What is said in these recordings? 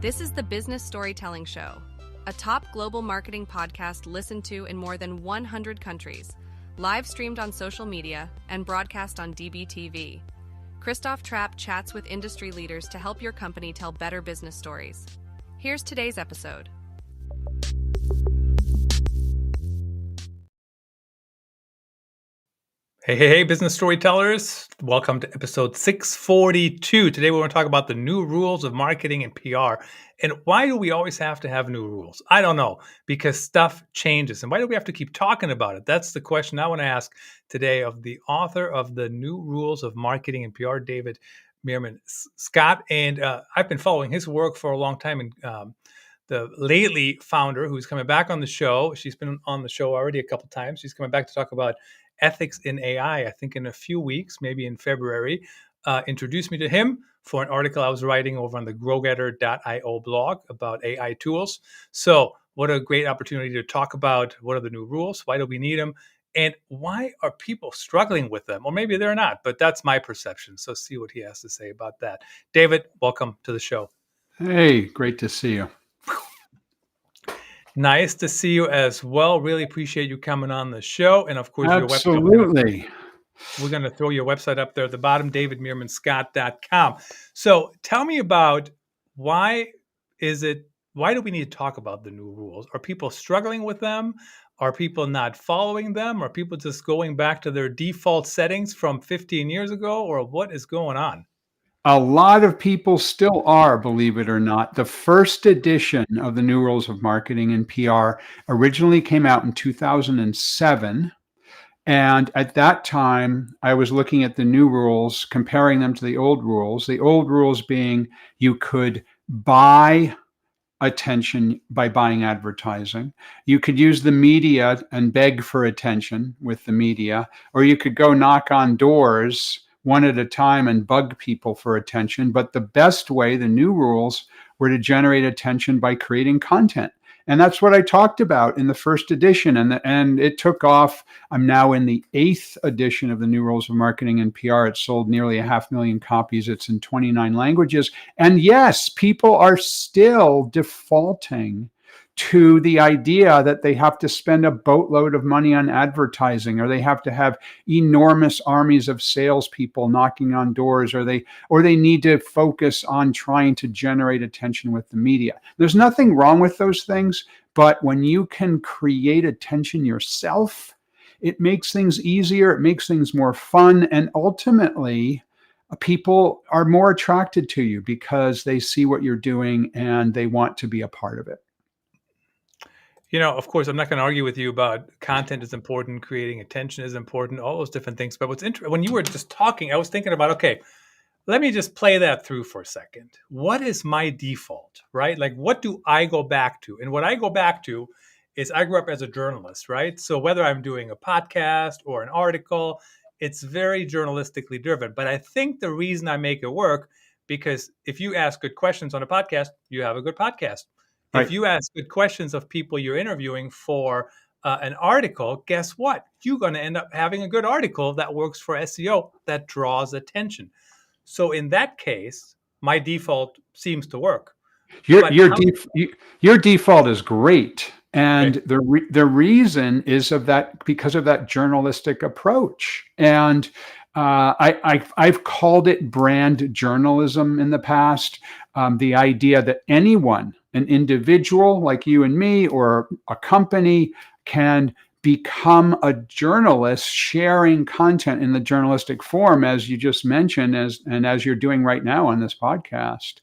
This is the Business Storytelling Show, a top global marketing podcast listened to in more than 100 countries, live streamed on social media, and broadcast on DBTV. Christoph Trapp chats with industry leaders to help your company tell better business stories. Here's today's episode. Hey, business storytellers. Welcome to episode 642. Today we're going to talk about the new rules of marketing and PR. And why do we always have to have new rules? I don't know, because stuff changes. And why do we have to keep talking about it? That's the question I want to ask today of the author of the new rules of marketing and PR, David Meerman Scott. And I've been following his work for a long time. And the Lately founder, who's coming back on the show, she's been on the show already a couple times. She's coming back to talk about ethics in AI, I think in a few weeks, maybe in February, introduced me to him for an article I was writing over on the growgetter.io blog about AI tools. So what a great opportunity to talk about what are the new rules, why do we need them, and why are people struggling with them? Or maybe they're not, but that's my perception. So see what he has to say about that. David, welcome to the show. Hey, great to see you. Nice to see you as well. Really appreciate you coming on the show. And of course, Absolutely. your website. We're going to throw your website up there at the bottom, davidmeermanscott.com. So tell me about why do we need to talk about the new rules? Are people struggling with them? Are people not following them? Are people just going back to their default settings from 15 years ago? Or what is going on? A lot of people still are, believe it or not. The first edition of the New Rules of Marketing and PR originally came out in 2007. And at that time, I was looking at the new rules, comparing them to the old rules being you could buy attention by buying advertising. You could use the media and beg for attention with the media, or you could go knock on doors one at a time and bug people for attention. But the best way, the new rules, were to generate attention by creating content. And that's what I talked about in the first edition. And it took off. I'm now in the 8th edition of the New Rules of Marketing and PR. It sold nearly 500,000 copies. It's in 29 languages. And yes, people are still defaulting to the idea that they have to spend a boatload of money on advertising, or they have to have enormous armies of salespeople knocking on doors, or they need to focus on trying to generate attention with the media. There's nothing wrong with those things, but when you can create attention yourself, it makes things easier, it makes things more fun, and ultimately, people are more attracted to you because they see what you're doing and they want to be a part of it. You know, of course, I'm not going to argue with you about content is important, creating attention is important, all those different things. But what's interesting, when you were just talking, I was thinking about, okay, let me just play that through for a second. What is my default, right? Like, what do I go back to? And what I go back to is I grew up as a journalist, right? So whether I'm doing a podcast or an article, it's very journalistically driven. But I think the reason I make it work, because if you ask good questions on a podcast, you have a good podcast. If you ask good questions of people you're interviewing for an article, guess what? You're going to end up having a good article that works for SEO that draws attention. So in that case, my default seems to work. Your default is great. And the reason is because of that journalistic approach. And I've called it brand journalism in the past. The idea that anyone, an individual like you and me, or a company, can become a journalist sharing content in the journalistic form, as you just mentioned, as you're doing right now on this podcast.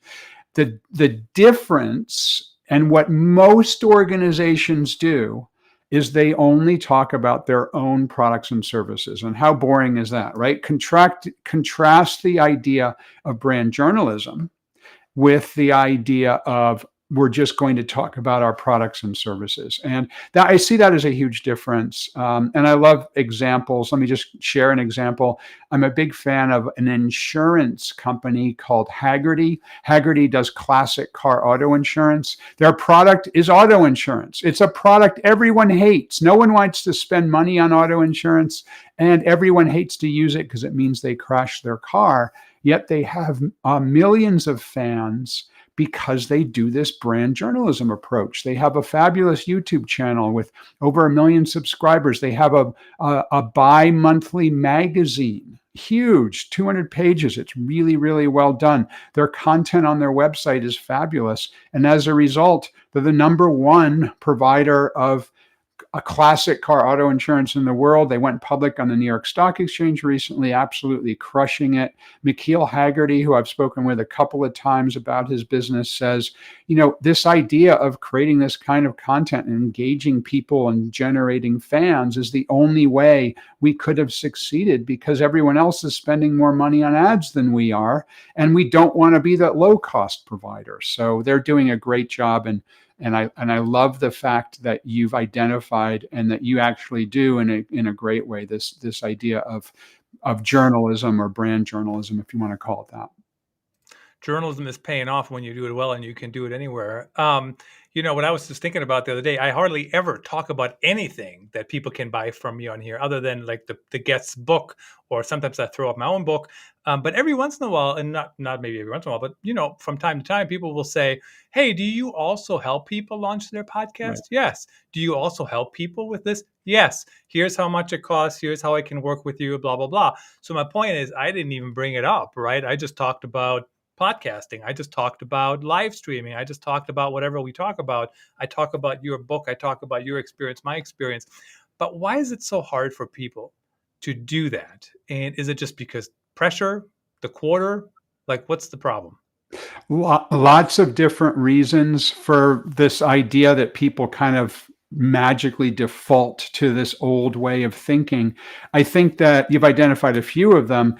The difference, and what most organizations do, is they only talk about their own products and services. And how boring is that, right? Contrast the idea of brand journalism with the idea of we're just going to talk about our products and services. And that, I see that as a huge difference. And I love examples. Let me just share an example. I'm a big fan of an insurance company called Hagerty. Hagerty does classic car auto insurance. Their product is auto insurance. It's a product everyone hates. No one wants to spend money on auto insurance, and everyone hates to use it because it means they crash their car. yet they have millions of fans because they do this brand journalism approach. They have a fabulous YouTube channel with over 1 million subscribers. They have a bi-monthly magazine, huge, 200 pages. It's really, really well done. Their content on their website is fabulous. And as a result, they're the number one provider of a classic car auto insurance in the world. They went public on the New York Stock Exchange recently, absolutely crushing it. McKeel Haggerty, who I've spoken with a couple of times about his business, says, this idea of creating this kind of content and engaging people and generating fans is the only way we could have succeeded, because everyone else is spending more money on ads than we are, and we don't want to be that low-cost provider. So they're doing a great job, and I love the fact that you've identified and that you actually do in a great way this idea of journalism, or brand journalism, if you want to call it that. Journalism is paying off when you do it well, and you can do it anywhere. What I was just thinking about the other day, I hardly ever talk about anything that people can buy from me on here, other than like the guest's book, or sometimes I throw up my own book. But every once in a while, and not maybe every once in a while, but from time to time, people will say, "Hey, do you also help people launch their podcast?" Right. Yes. Do you also help people with this? Yes. Here's how much it costs. Here's how I can work with you. Blah blah blah. So my point is, I didn't even bring it up. Right. I just talked about podcasting. I just talked about live streaming. I just talked about whatever we talk about. I talk about your book. I talk about your experience, my experience. But why is it so hard for people to do that? And is it just because pressure, the quarter? Like, what's the problem? Lots of different reasons for this idea that people kind of magically default to this old way of thinking. I think that you've identified a few of them.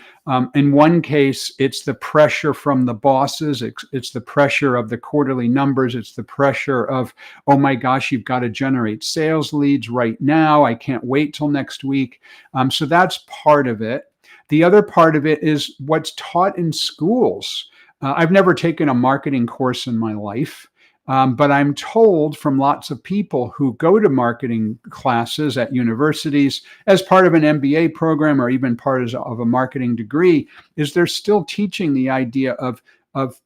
In one case, it's the pressure from the bosses. It's the pressure of the quarterly numbers. It's the pressure of, oh my gosh, you've got to generate sales leads right now. I can't wait till next week. So that's part of it. The other part of it is what's taught in schools. I've never taken a marketing course in my life. But I'm told from lots of people who go to marketing classes at universities as part of an MBA program, or even part of a marketing degree, is they're still teaching the idea of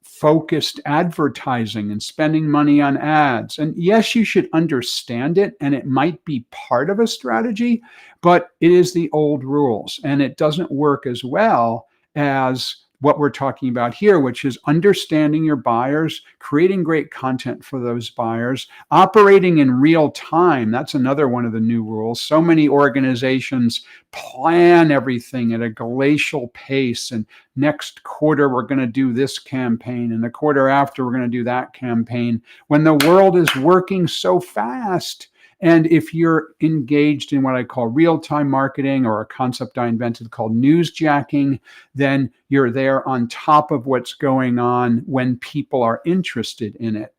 focused advertising and spending money on ads. And yes, you should understand it, and it might be part of a strategy, but it is the old rules, and it doesn't work as well as what we're talking about here, which is understanding your buyers, creating great content for those buyers, operating in real time. That's another one of the new rules. So many organizations plan everything at a glacial pace, and next quarter we're going to do this campaign, and the quarter after we're going to do that campaign, when the world is working so fast. And if you're engaged in what I call real-time marketing, or a concept I invented called newsjacking, then you're there on top of what's going on when people are interested in it.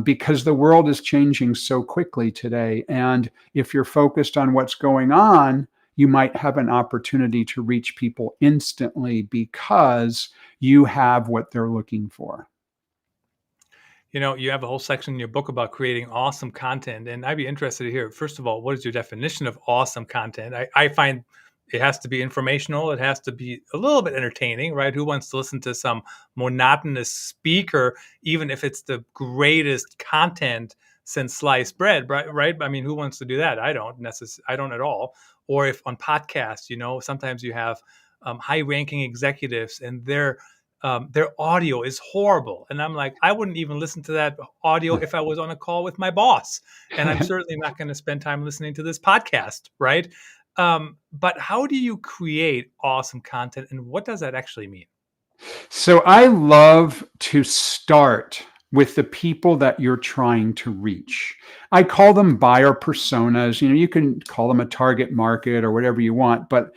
Because the world is changing so quickly today. And if you're focused on what's going on, you might have an opportunity to reach people instantly because you have what they're looking for. You have a whole section in your book about creating awesome content, and I'd be interested to hear, first of all, what is your definition of awesome content? I find it has to be informational. It has to be a little bit entertaining, right? Who wants to listen to some monotonous speaker, even if it's the greatest content since sliced bread, right? I mean, who wants to do that? I don't at all. Or if on podcasts, sometimes you have high-ranking executives, and their audio is horrible. And I'm like, I wouldn't even listen to that audio if I was on a call with my boss. And I'm certainly not going to spend time listening to this podcast, right? But how do you create awesome content, and what does that actually mean? So I love to start with the people that you're trying to reach. I call them buyer personas. You can call them a target market or whatever you want, but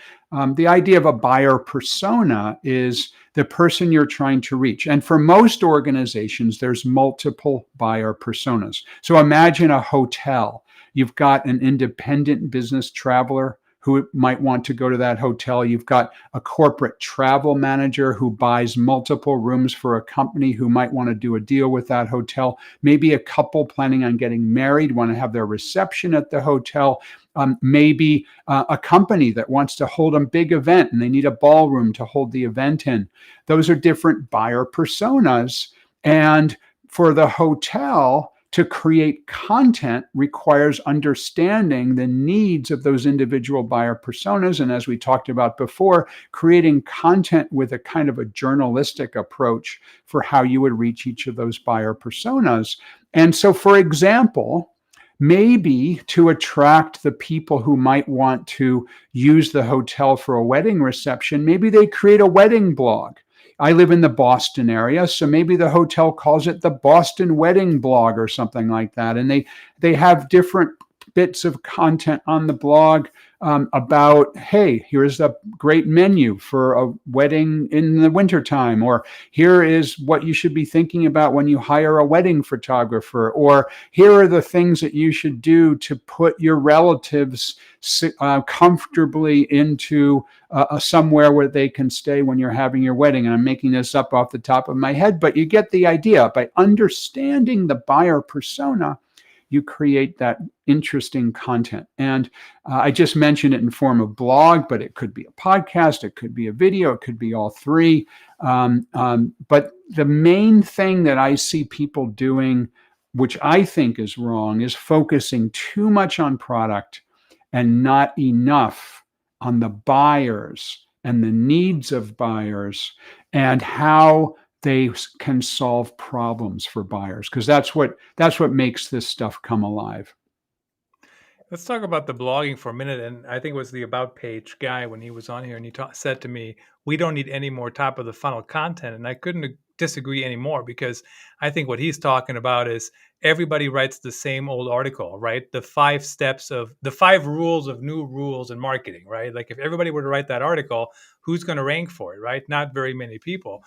the idea of a buyer persona is the person you're trying to reach. And for most organizations, there's multiple buyer personas. So imagine a hotel. You've got an independent business traveler who might want to go to that hotel. You've got a corporate travel manager who buys multiple rooms for a company who might want to do a deal with that hotel. Maybe a couple planning on getting married want to have their reception at the hotel. Maybe a company that wants to hold a big event and they need a ballroom to hold the event in. Those are different buyer personas. And for the hotel, to create content requires understanding the needs of those individual buyer personas. And as we talked about before, creating content with a kind of a journalistic approach for how you would reach each of those buyer personas. And so, for example, maybe to attract the people who might want to use the hotel for a wedding reception, maybe they create a wedding blog. I live in the Boston area, so maybe the hotel calls it the Boston Wedding Blog or something like that. And they have different bits of content on the blog about, hey, here's a great menu for a wedding in the wintertime, or here is what you should be thinking about when you hire a wedding photographer, or here are the things that you should do to put your relatives comfortably into somewhere where they can stay when you're having your wedding. And I'm making this up off the top of my head, but you get the idea. By understanding the buyer persona, you create that interesting content. And I just mentioned it in form of blog, but it could be a podcast, it could be a video, it could be all three. But the main thing that I see people doing, which I think is wrong, is focusing too much on product and not enough on the buyers and the needs of buyers and how they can solve problems for buyers, because that's what makes this stuff come alive. Let's talk about the blogging for a minute. And I think it was the About Page guy when he was on here, and he said to me, we don't need any more top of the funnel content. And I couldn't disagree anymore, because I think what he's talking about is everybody writes the same old article, right? The 5 rules of new rules in marketing, right? Like if everybody were to write that article, who's going to rank for it, right? Not very many people.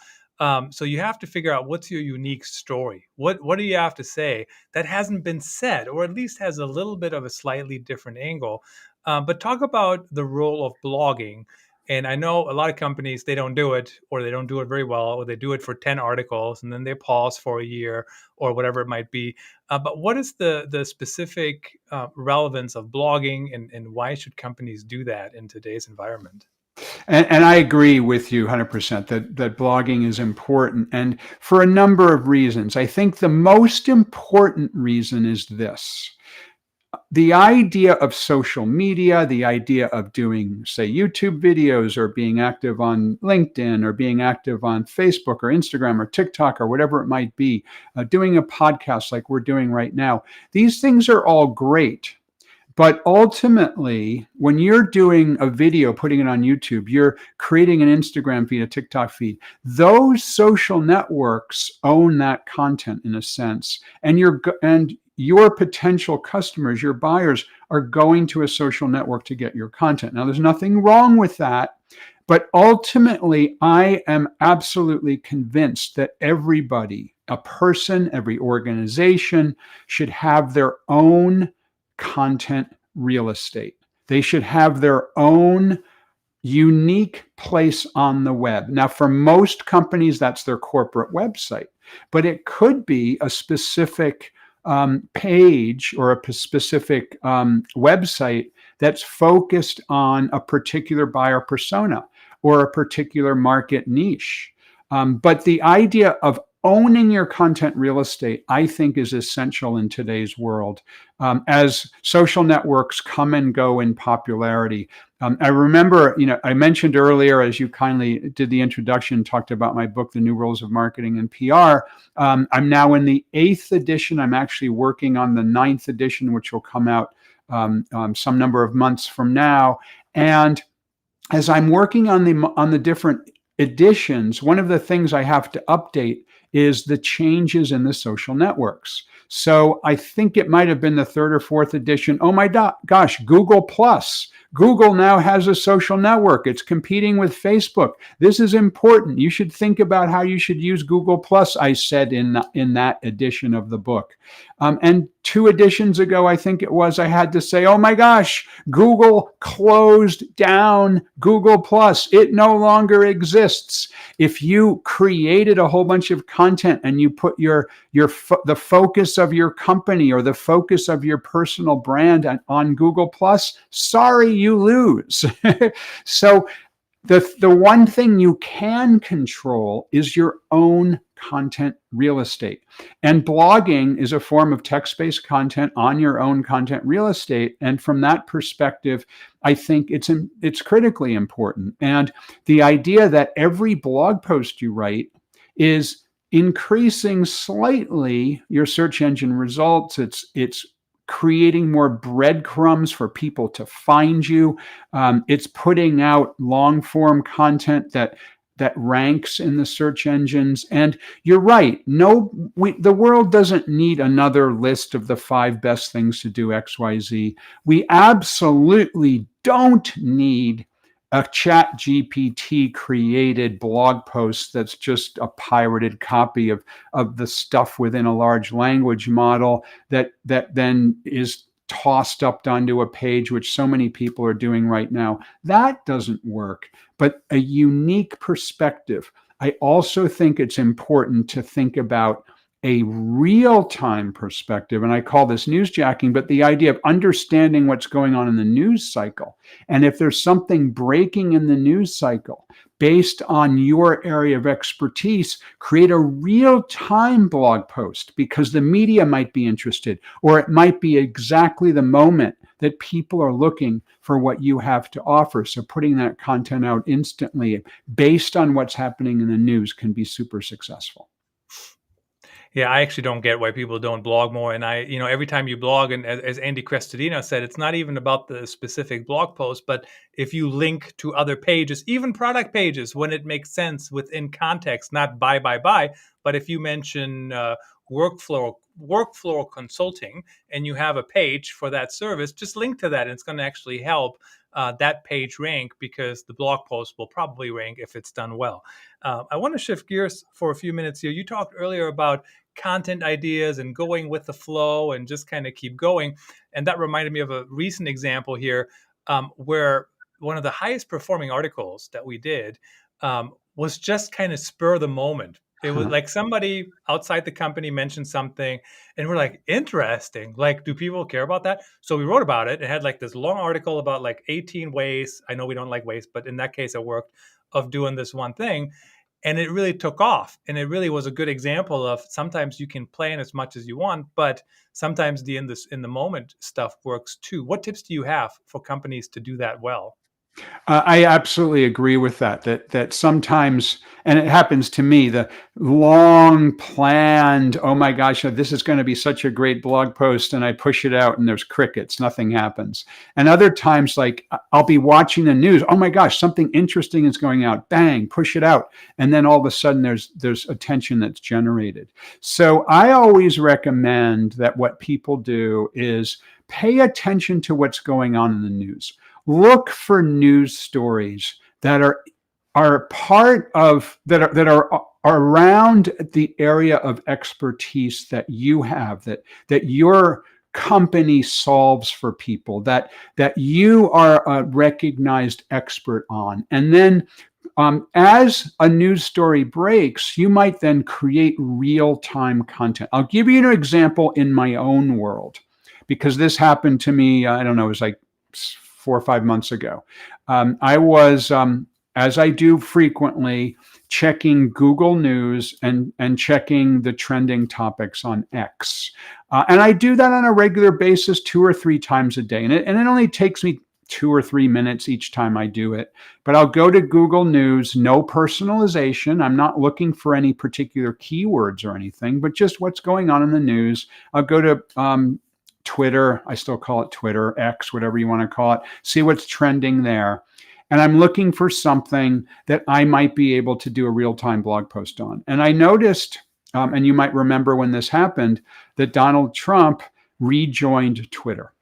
So you have to figure out what's your unique story. What do you have to say that hasn't been said, or at least has a little bit of a slightly different angle? But talk about the role of blogging. And I know a lot of companies, they don't do it, or they don't do it very well, or they do it for 10 articles and then they pause for a year or whatever it might be. But what is the specific relevance of blogging, and why should companies do that in today's environment? And I agree with you 100% that blogging is important, and for a number of reasons. I think the most important reason is this. The idea of social media, the idea of doing, say, YouTube videos, or being active on LinkedIn, or being active on Facebook or Instagram or TikTok or whatever it might be, doing a podcast like we're doing right now, these things are all great. But ultimately, when you're doing a video, putting it on YouTube, you're creating an Instagram feed, a TikTok feed, those social networks own that content in a sense. And your potential customers, your buyers, are going to a social network to get your content. Now, there's nothing wrong with that. But ultimately, I am absolutely convinced that everybody, a person, every organization, should have their own content real estate. They should have their own unique place on the web. Now, for most companies, that's their corporate website, but it could be a specific page or a specific website that's focused on a particular buyer persona or a particular market niche. But the idea of owning your content real estate, I think, is essential in today's world. As social networks come and go in popularity. I remember, I mentioned earlier, as you kindly did the introduction, talked about my book, The New Rules of Marketing and PR. I'm now in the 8th edition. I'm actually working on the 9th edition, which will come out some number of months from now. And as I'm working on the different editions, one of the things I have to update is the changes in the social networks. So I think it might have been the third or fourth edition. Oh my gosh, Google Plus. Google now has a social network. It's competing with Facebook. This is important. You should think about how you should use Google Plus, I said in that edition of the book. And 2 editions ago, I think it was, I had to say, oh my gosh, Google closed down Google Plus. It no longer exists. If you created a whole bunch of content and you put the focus of your company or the focus of your personal brand on Google Plus, sorry, you lose. So the one thing you can control is your own content real estate. And blogging is a form of text-based content on your own content real estate. And from that perspective, I think it's critically important. And the idea that every blog post you write is increasing slightly your search engine results. It's creating more breadcrumbs for people to find you. It's putting out long form content that ranks in the search engines. And you're right. The world doesn't need another list of the 5 best things to do XYZ. We absolutely don't need a Chat GPT created blog post that's just a pirated copy of the stuff within a large language model that then is tossed up onto a page, which so many people are doing right now. That doesn't work. But a unique perspective. I also think it's important to think about a real-time perspective, and I call this newsjacking, but the idea of understanding what's going on in the news cycle. And if there's something breaking in the news cycle, based on your area of expertise, create a real-time blog post because the media might be interested, or it might be exactly the moment that people are looking for what you have to offer. So putting that content out instantly based on what's happening in the news can be super successful. Yeah, I actually don't get why people don't blog more. And every time you blog, and as Andy Crestodino said, it's not even about the specific blog post, but if you link to other pages, even product pages, when it makes sense within context, not buy, but if you mention workflow consulting and you have a page for that service, just link to that. And it's going to actually help that page rank because the blog post will probably rank if it's done well. I want to shift gears for a few minutes here. You talked earlier about content ideas and going with the flow and just kind of keep going. And that reminded me of a recent example here where one of the highest performing articles that we did was just kind of spur the moment. It was like somebody outside the company mentioned something and we're like, interesting. Like, do people care about that? So we wrote about it. It had like this long article about like 18 ways. I know we don't like waste, but in that case, it worked, of doing this one thing. And it really took off. And it really was a good example of sometimes you can plan as much as you want, but sometimes the in the moment stuff works too. What tips do you have for companies to do that well? I absolutely agree with that sometimes, and it happens to me, the long planned, oh my gosh, this is going to be such a great blog post, and I push it out and there's crickets, nothing happens. And other times, like I'll be watching the news, oh my gosh, something interesting is going out, bang, push it out. And then all of a sudden there's attention that's generated. So I always recommend that what people do is pay attention to what's going on in the news. Look for news stories that are part of that are around the area of expertise that you have, that your company solves for people, that you are a recognized expert on. And then as a news story breaks, you might then create real-time content. I'll give you an example in my own world, because this happened to me, I don't know, it was like 4 or 5 months ago. I was, as I do frequently, checking Google News and checking the trending topics on X. And I do that on a regular basis 2 or 3 times a day. And it only takes me 2 or 3 minutes each time I do it. But I'll go to Google News, no personalization. I'm not looking for any particular keywords or anything, but just what's going on in the news. I'll go to Twitter, I still call it Twitter, X, whatever you want to call it, see what's trending there. and I'm looking for something that I might be able to do a real-time blog post on. And I noticed, and you might remember when this happened, that Donald Trump rejoined Twitter.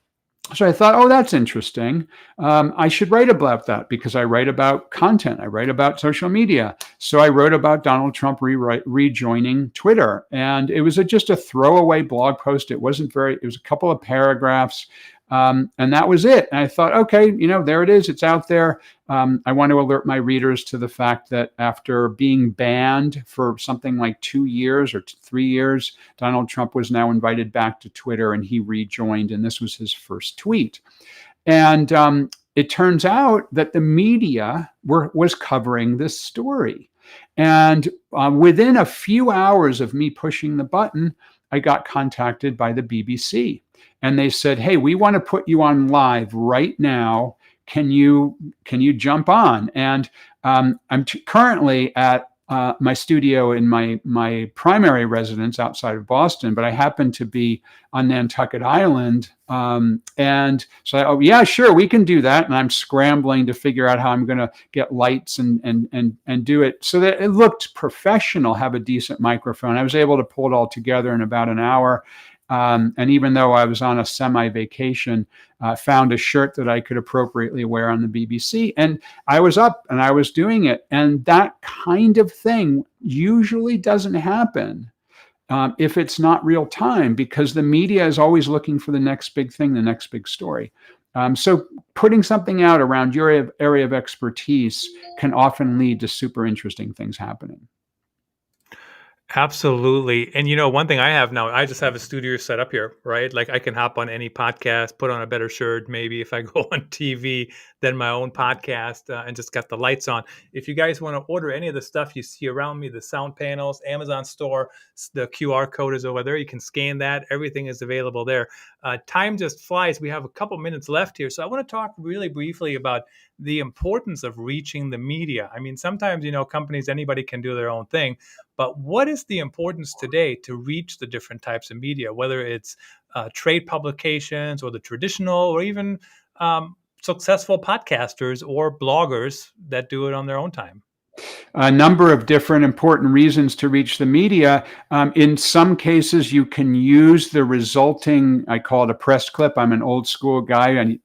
So I thought, oh, that's interesting. I should write about that because I write about content. I write about social media. So I wrote about Donald Trump rejoining Twitter. And it was just a throwaway blog post. It was a couple of paragraphs. And that was it. And I thought, okay, there it is. It's out there. I want to alert my readers to the fact that after being banned for something like 2 years or 3 years, Donald Trump was now invited back to Twitter and he rejoined. And this was his first tweet. And it turns out that the media was covering this story. And within a few hours of me pushing the button, I got contacted by the BBC. And they said, hey, we want to put you on live right now. Can you jump on? And I'm currently at my studio in my primary residence outside of Boston, but I happen to be on Nantucket Island. And so, yeah, sure, we can do that. And I'm scrambling to figure out how I'm going to get lights and do it so that it looked professional, have a decent microphone. I was able to pull it all together in about an hour. And even though I was on a semi-vacation, found a shirt that I could appropriately wear on the BBC. And I was up and I was doing it. And that kind of thing usually doesn't happen if it's not real time, because the media is always looking for the next big thing, the next big story. So putting something out around your area of expertise can often lead to super interesting things happening. Absolutely. And one thing I have now, I just have a studio set up here, right? Like I can hop on any podcast, put on a better shirt, maybe if I go on TV than my own podcast and just got the lights on. If you guys want to order any of the stuff you see around me, the sound panels, Amazon store, the QR code is over there. You can scan that. Everything is available there. Time just flies. We have a couple minutes left here. So I want to talk really briefly about the importance of reaching the media. I mean, sometimes, companies, anybody can do their own thing, but what is the importance today to reach the different types of media, whether it's trade publications or the traditional or even successful podcasters or bloggers that do it on their own time? A number of different important reasons to reach the media. In some cases, you can use the resulting, I call it a press clip. I'm an old school guy.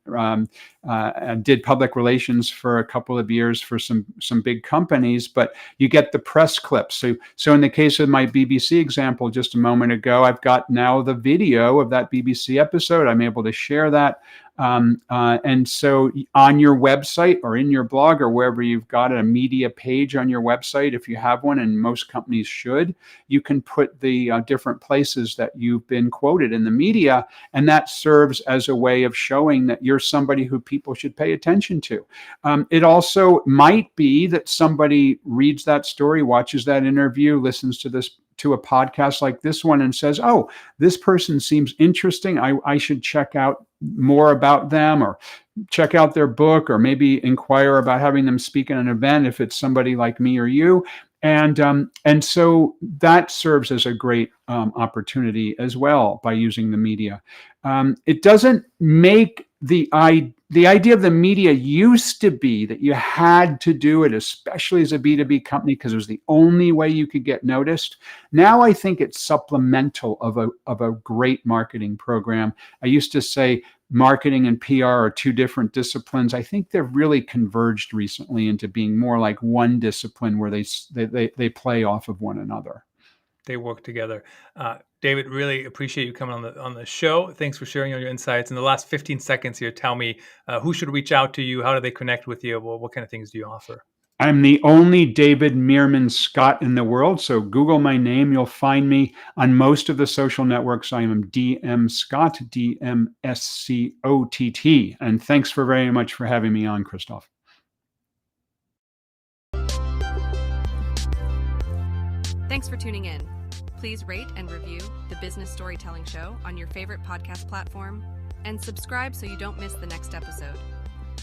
I did public relations for a couple of years for some big companies, but you get the press clips. So in the case of my BBC example just a moment ago, I've got now the video of that BBC episode. I'm able to share that. And so on your website or in your blog or wherever you've got a media page on your website, if you have one, and most companies should, you can put the different places that you've been quoted in the media. And that serves as a way of showing that you're somebody who people should pay attention to. It also might be that somebody reads that story, watches that interview, listens to a podcast like this one and says, oh, this person seems interesting. I should check out more about them or check out their book or maybe inquire about having them speak at an event if it's somebody like me or you. And so that serves as a great opportunity as well by using the media. It doesn't make the idea of the media used to be that you had to do it, especially as a B2B company, because it was the only way you could get noticed. Now I think it's supplemental of a great marketing program. I used to say marketing and PR are two different disciplines. I think they've really converged recently into being more like one discipline where they play off of one another. They work together. David, really appreciate you coming on the show. Thanks for sharing all your insights. In the last 15 seconds here, tell me who should reach out to you? How do they connect with you? What kind of things do you offer? I'm the only David Meerman Scott in the world. So Google my name. You'll find me on most of the social networks. I am DM Scott, DMSCOTT. And thanks very much for having me on, Christoph. Thanks for tuning in. Please rate and review the Business Storytelling Show on your favorite podcast platform and subscribe so you don't miss the next episode.